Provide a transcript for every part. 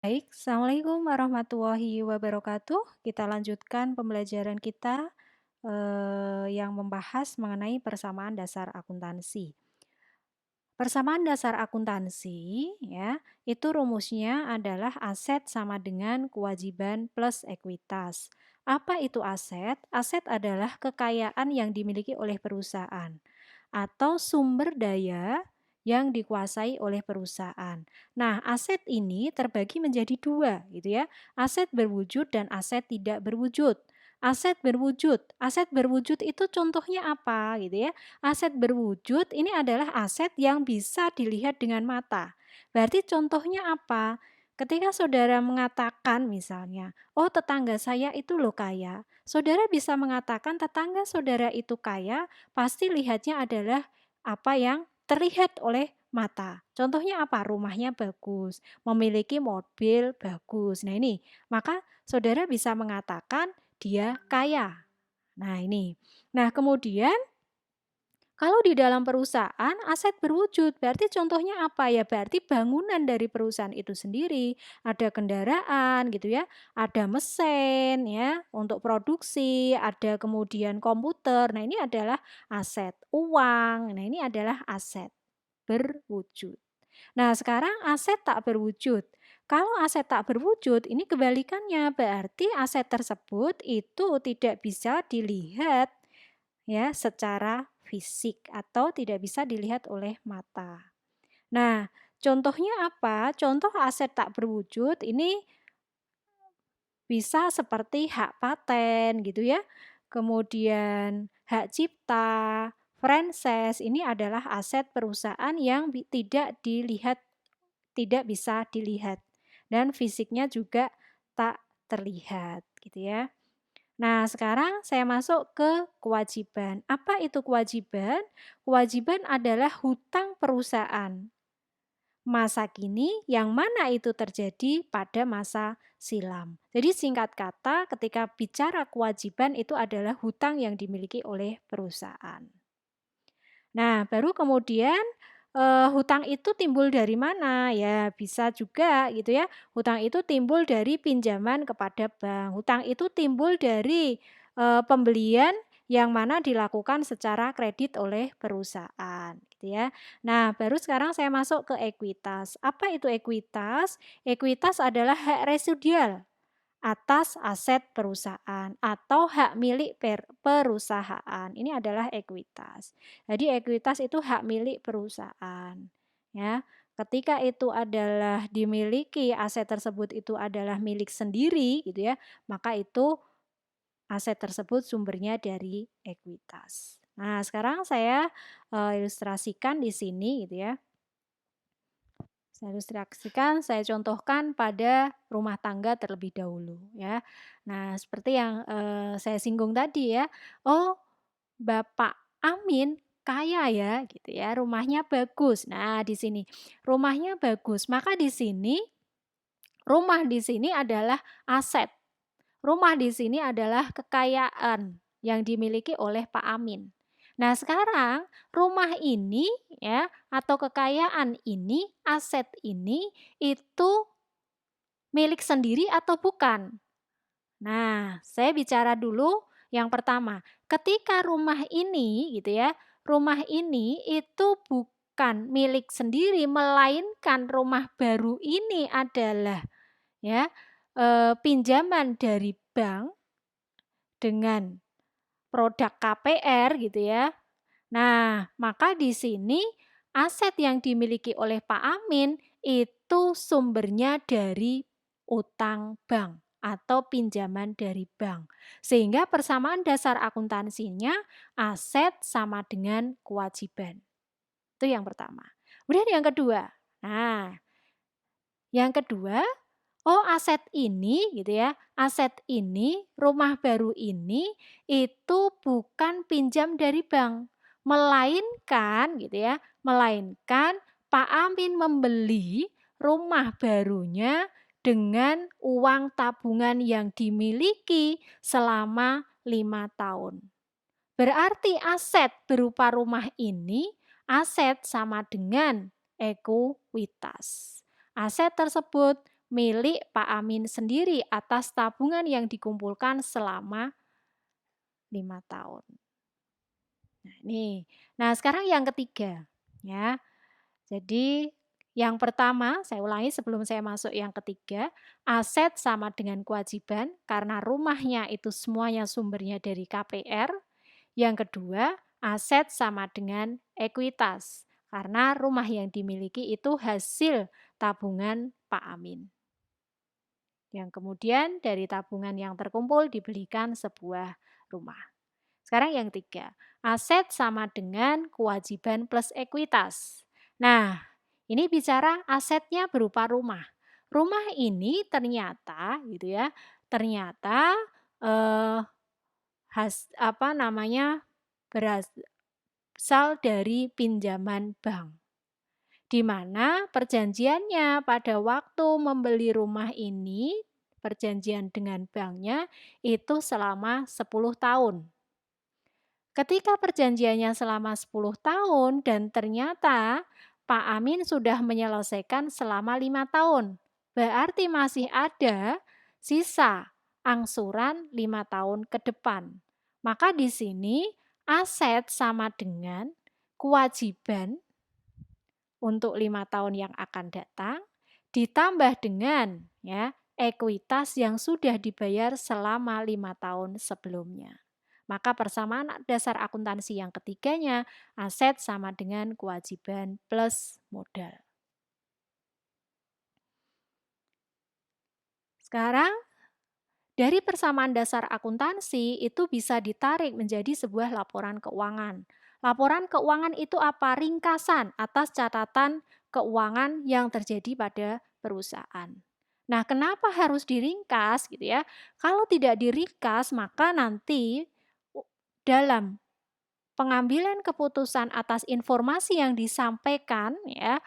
Baik, Assalamualaikum warahmatullahi wabarakatuh. Kita lanjutkan pembelajaran kita yang membahas mengenai persamaan dasar akuntansi. Persamaan dasar akuntansi ya, itu rumusnya adalah aset sama dengan kewajiban plus ekuitas. Apa itu aset? Aset adalah kekayaan yang dimiliki oleh perusahaan atau sumber daya yang dikuasai oleh perusahaan. Nah, aset ini terbagi menjadi dua gitu ya. Aset berwujud dan aset tidak berwujud. Aset berwujud itu contohnya apa gitu ya? Aset berwujud ini adalah aset yang bisa dilihat dengan mata. Berarti contohnya apa? Ketika saudara mengatakan misalnya, oh tetangga saya itu loh kaya. Saudara bisa mengatakan tetangga saudara itu kaya, pasti lihatnya adalah apa yang terlihat oleh mata. Contohnya apa? Rumahnya bagus, memiliki mobil bagus. Nah ini, maka saudara bisa mengatakan dia kaya. Nah ini. Nah kemudian kalau di dalam perusahaan aset berwujud, berarti contohnya apa ya? Berarti bangunan dari perusahaan itu sendiri, ada kendaraan gitu ya, ada mesin ya untuk produksi, ada kemudian komputer. Nah, ini adalah aset. Uang. Nah, ini adalah aset berwujud. Nah, sekarang aset tak berwujud. Kalau aset tak berwujud, ini kebalikannya, berarti aset tersebut itu tidak bisa dilihat ya secara fisik atau tidak bisa dilihat oleh mata. Nah, contohnya apa? Contoh aset tak berwujud ini bisa seperti hak paten gitu ya. Kemudian hak cipta, franchise ini adalah aset perusahaan yang tidak dilihat, tidak bisa dilihat dan fisiknya juga tak terlihat gitu ya. Nah, sekarang saya masuk ke kewajiban. Apa itu kewajiban? Kewajiban adalah hutang perusahaan masa kini yang mana itu terjadi pada masa silam. Jadi singkat kata, ketika bicara kewajiban itu adalah hutang yang dimiliki oleh perusahaan. Nah, baru kemudian hutang itu timbul dari mana? Ya, bisa juga gitu ya. Hutang itu timbul dari pinjaman kepada bank. Hutang itu timbul dari pembelian yang mana dilakukan secara kredit oleh perusahaan, gitu ya. Nah, baru sekarang saya masuk ke ekuitas. Apa itu ekuitas? Ekuitas adalah hak residual atas aset perusahaan atau hak milik perusahaan. Ini adalah ekuitas. Jadi ekuitas itu hak milik perusahaan, ya. Ketika itu adalah dimiliki, aset tersebut itu adalah milik sendiri gitu ya, maka itu aset tersebut sumbernya dari ekuitas. Nah, sekarang saya ilustrasikan di sini gitu ya. Saya ilustrasikan, saya contohkan pada rumah tangga terlebih dahulu ya. Nah, seperti yang saya singgung tadi ya. Oh, Bapak Amin kaya ya gitu ya, rumahnya bagus. Nah, di sini rumahnya bagus, maka di sini rumah di sini adalah aset. Rumah di sini adalah kekayaan yang dimiliki oleh Pak Amin. Nah, sekarang rumah ini ya atau kekayaan ini, aset ini itu milik sendiri atau bukan? Nah, saya bicara dulu yang pertama. Ketika rumah ini gitu ya, rumah ini itu bukan milik sendiri melainkan rumah baru ini adalah ya pinjaman dari bank dengan produk KPR gitu ya. Nah, maka di sini aset yang dimiliki oleh Pak Amin itu sumbernya dari utang bank atau pinjaman dari bank. Sehingga persamaan dasar akuntansinya aset sama dengan kewajiban. Itu yang pertama. Kemudian yang kedua. Nah, yang kedua, oh aset ini gitu ya, aset ini, rumah baru ini itu bukan pinjam dari bank, melainkan gitu ya, melainkan Pak Amin membeli rumah barunya dengan uang tabungan yang dimiliki selama 5 tahun. Berarti aset berupa rumah ini, aset sama dengan ekuitas. Aset tersebut milik Pak Amin sendiri atas tabungan yang dikumpulkan selama 5 tahun. Nah, ini. Nah, sekarang yang ketiga, ya. Jadi, yang pertama, saya ulangi sebelum saya masuk yang ketiga, aset sama dengan kewajiban karena rumahnya itu semuanya sumbernya dari KPR. Yang kedua, aset sama dengan ekuitas karena rumah yang dimiliki itu hasil tabungan Pak Amin. Yang kemudian dari tabungan yang terkumpul dibelikan sebuah rumah. Sekarang yang ketiga, aset sama dengan kewajiban plus ekuitas. Nah, ini bicara asetnya berupa rumah. Rumah ini ternyata gitu ya, ternyata eh, berasal dari pinjaman bank. Di mana perjanjiannya pada waktu membeli rumah ini, perjanjian dengan banknya itu selama 10 tahun. Ketika perjanjiannya selama 10 tahun dan ternyata Pak Amin sudah menyelesaikan selama 5 tahun, berarti masih ada sisa angsuran 5 tahun ke depan. Maka di sini aset sama dengan kewajiban untuk 5 tahun yang akan datang, ditambah dengan ya ekuitas yang sudah dibayar selama 5 tahun sebelumnya. Maka persamaan dasar akuntansi yang ketiganya, aset sama dengan kewajiban plus modal. Sekarang, dari persamaan dasar akuntansi itu bisa ditarik menjadi sebuah laporan keuangan. Laporan keuangan itu apa? Ringkasan atas catatan keuangan yang terjadi pada perusahaan. Nah, kenapa harus diringkas gitu ya? Kalau tidak diringkas, maka nanti dalam pengambilan keputusan atas informasi yang disampaikan ya,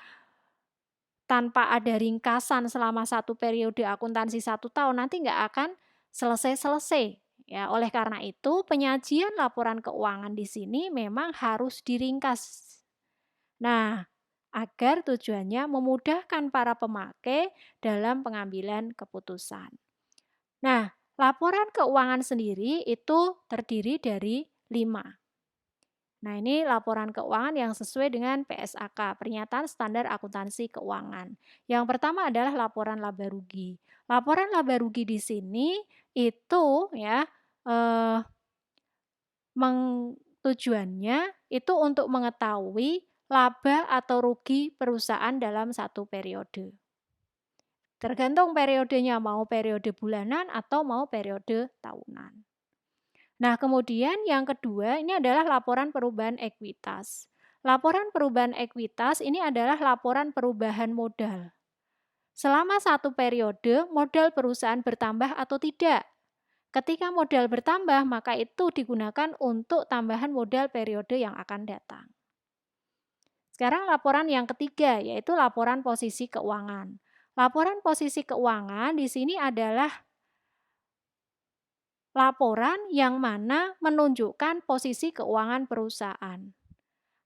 tanpa ada ringkasan selama satu periode akuntansi 1 tahun, nanti nggak akan selesai-selesai. Ya, oleh karena itu penyajian laporan keuangan di sini memang harus diringkas. Nah, agar tujuannya memudahkan para pemakai dalam pengambilan keputusan. Nah, laporan keuangan sendiri itu terdiri dari 5. Nah, ini laporan keuangan yang sesuai dengan PSAK, Pernyataan Standar Akuntansi Keuangan. Yang pertama adalah laporan laba rugi. Laporan laba rugi di sini itu ya tujuannya itu untuk mengetahui laba atau rugi perusahaan dalam satu periode. Tergantung periodenya, mau periode bulanan atau mau periode tahunan. Nah, kemudian yang kedua ini adalah laporan perubahan ekuitas. Laporan perubahan ekuitas ini adalah laporan perubahan modal. Selama satu periode, modal perusahaan bertambah atau tidak. Ketika modal bertambah, maka itu digunakan untuk tambahan modal periode yang akan datang. Sekarang laporan yang ketiga, yaitu laporan posisi keuangan. Laporan posisi keuangan di sini adalah laporan yang mana menunjukkan posisi keuangan perusahaan.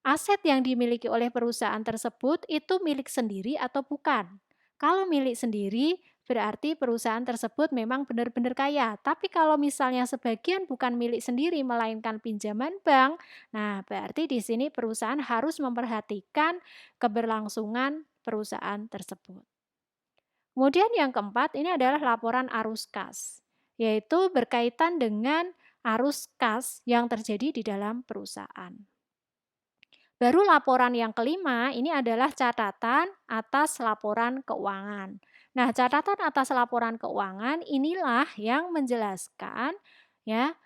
Aset yang dimiliki oleh perusahaan tersebut itu milik sendiri atau bukan. Kalau milik sendiri, berarti perusahaan tersebut memang benar-benar kaya. Tapi kalau misalnya sebagian bukan milik sendiri, melainkan pinjaman bank, nah berarti di sini perusahaan harus memperhatikan keberlangsungan perusahaan tersebut. Kemudian yang keempat, ini adalah laporan arus kas, yaitu berkaitan dengan arus kas yang terjadi di dalam perusahaan. Baru laporan yang kelima, ini adalah catatan atas laporan keuangan. Nah, catatan atas laporan keuangan inilah yang menjelaskan ya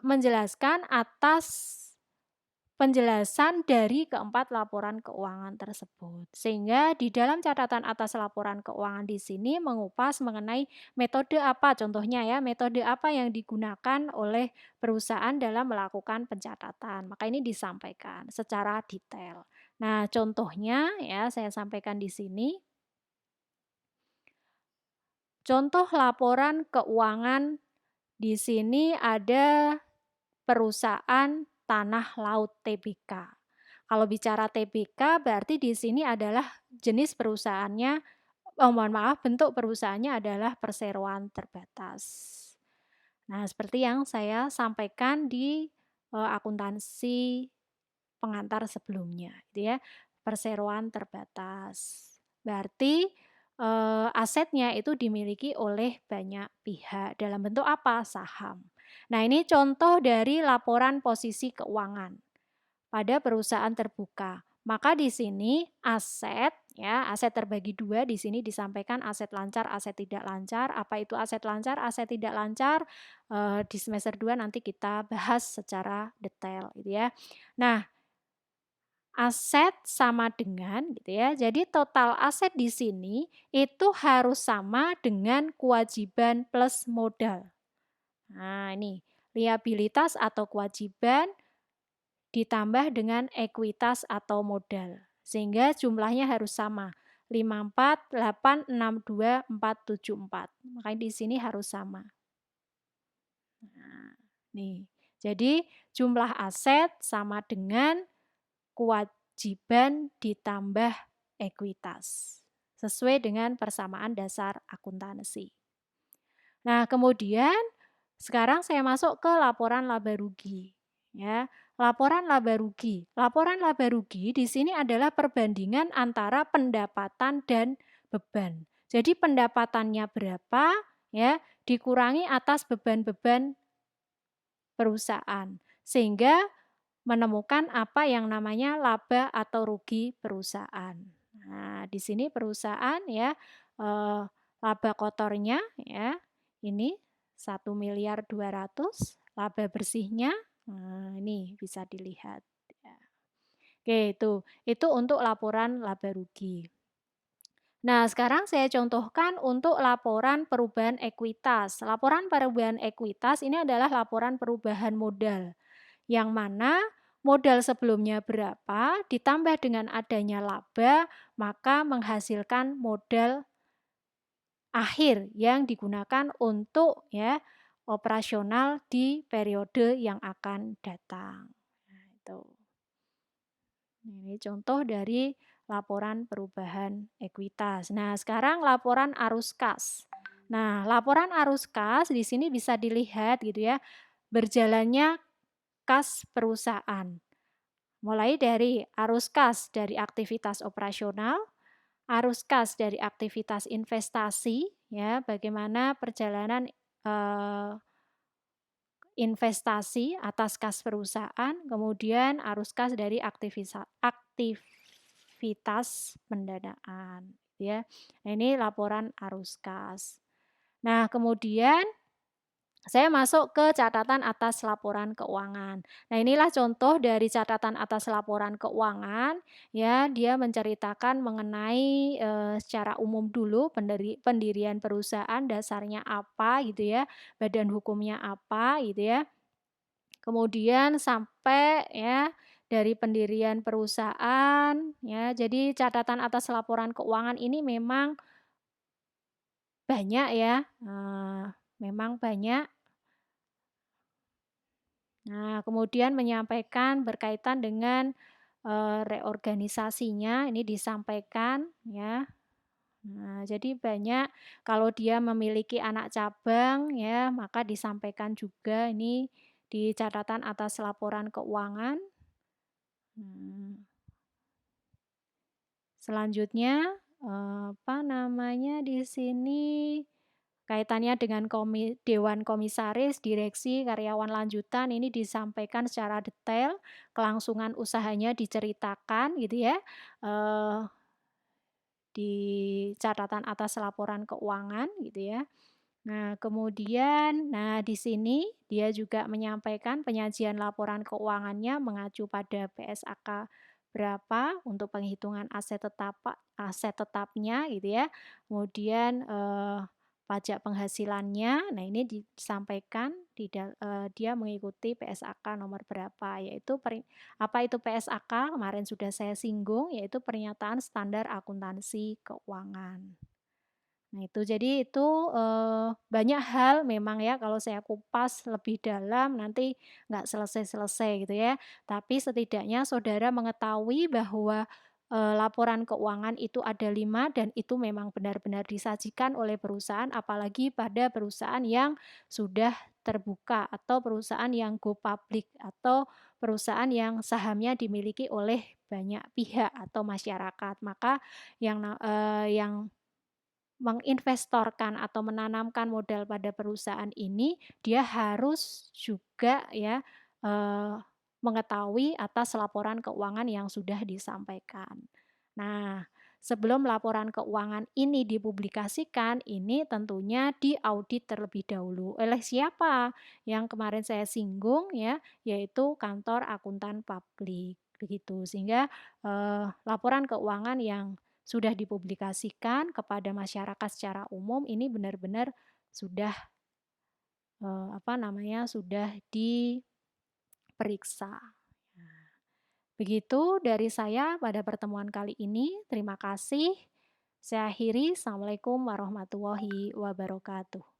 menjelaskan atas penjelasan dari keempat laporan keuangan tersebut. Sehingga di dalam catatan atas laporan keuangan di sini mengupas mengenai metode apa, contohnya ya, metode apa yang digunakan oleh perusahaan dalam melakukan pencatatan. Maka ini disampaikan secara detail. Nah, contohnya ya saya sampaikan di sini. Contoh laporan keuangan di sini ada perusahaan Tanah Laut Tbk. Kalau bicara TBK berarti di sini adalah jenis perusahaannya, oh mohon maaf, bentuk perusahaannya adalah perseroan terbatas. Nah, seperti yang saya sampaikan di, akuntansi pengantar sebelumnya gitu ya, perseroan terbatas. Berarti, asetnya itu dimiliki oleh banyak pihak dalam bentuk apa? Saham. Nah, ini contoh dari laporan posisi keuangan pada perusahaan terbuka. Maka di sini aset ya, aset terbagi dua di sini disampaikan aset lancar, aset tidak lancar. Apa itu aset lancar, aset tidak lancar? Di semester 2 nanti kita bahas secara detail gitu ya. Nah, aset sama dengan gitu ya. Jadi total aset di sini itu harus sama dengan kewajiban plus modal. Nah, ini liabilitas atau kewajiban ditambah dengan ekuitas atau modal. Sehingga jumlahnya harus sama. 54, 8, 62, 4, 7, 4. Makanya di sini harus sama. Nah, nih. Jadi jumlah aset sama dengan kewajiban ditambah ekuitas. Sesuai dengan persamaan dasar akuntansi. Nah, kemudian sekarang saya masuk ke laporan laba rugi. Ya, laporan laba rugi. Laporan laba rugi di sini adalah perbandingan antara pendapatan dan beban. Jadi pendapatannya berapa ya, dikurangi atas beban-beban perusahaan. Sehingga menemukan apa yang namanya laba atau rugi perusahaan. Nah, di sini perusahaan ya, laba kotornya ya, ini 1.200.000.000, laba bersihnya, nah ini bisa dilihat ya. Oke, itu untuk laporan laba rugi. Nah, sekarang saya contohkan untuk laporan perubahan ekuitas. Laporan perubahan ekuitas ini adalah laporan perubahan modal, yang mana modal sebelumnya berapa, ditambah dengan adanya laba, maka menghasilkan modal akhir yang digunakan untuk ya operasional di periode yang akan datang. Nah, itu. Ini contoh dari laporan perubahan ekuitas. Nah, sekarang laporan arus kas. Nah, laporan arus kas di sini bisa dilihat gitu ya, berjalannya kas perusahaan. Mulai dari arus kas dari aktivitas operasional, arus kas dari aktivitas investasi, ya, bagaimana perjalanan investasi atas kas perusahaan, kemudian arus kas dari aktivitas pendanaan, ya. Nah, ini laporan arus kas. Nah, kemudian saya masuk ke catatan atas laporan keuangan. Nah, inilah contoh dari catatan atas laporan keuangan, ya, dia menceritakan mengenai, secara umum dulu pendirian perusahaan dasarnya apa gitu ya, badan hukumnya apa gitu ya. Kemudian sampai ya dari pendirian perusahaan ya, jadi catatan atas laporan keuangan ini memang banyak ya, memang banyak. Nah, kemudian menyampaikan berkaitan dengan, reorganisasinya ini disampaikan ya. Nah, jadi banyak kalau dia memiliki anak cabang ya, maka disampaikan juga ini di catatan atas laporan keuangan. Selanjutnya, apa namanya di sini, kaitannya dengan dewan komisaris, direksi, karyawan lanjutan ini disampaikan secara detail, kelangsungan usahanya diceritakan gitu ya, eee, di catatan atas laporan keuangan gitu ya. Nah, kemudian, nah di sini dia juga menyampaikan penyajian laporan keuangannya mengacu pada PSAK berapa untuk penghitungan aset tetapnya gitu ya. Kemudian, pajak penghasilannya, nah ini disampaikan dia mengikuti PSAK nomor berapa, yaitu apa itu PSAK? Kemarin sudah saya singgung, yaitu pernyataan standar akuntansi keuangan. Nah itu jadi itu, banyak hal memang ya kalau saya kupas lebih dalam nanti nggak selesai-selesai gitu ya. Tapi setidaknya saudara mengetahui bahwa, laporan keuangan itu ada 5 dan itu memang benar-benar disajikan oleh perusahaan apalagi pada perusahaan yang sudah terbuka atau perusahaan yang go public atau perusahaan yang sahamnya dimiliki oleh banyak pihak atau masyarakat. Maka yang menginvestorkan atau menanamkan modal pada perusahaan ini, dia harus juga ya, mengetahui atas laporan keuangan yang sudah disampaikan. Nah, sebelum laporan keuangan ini dipublikasikan, ini tentunya diaudit terlebih dahulu. Oleh siapa? Yang kemarin saya singgung ya, yaitu kantor akuntan publik, begitu. Sehingga, laporan keuangan yang sudah dipublikasikan kepada masyarakat secara umum ini benar-benar sudah, sudah diperiksa. Nah, begitu dari saya pada pertemuan kali ini, terima kasih. Saya akhiri, assalamualaikum warahmatullahi wabarakatuh.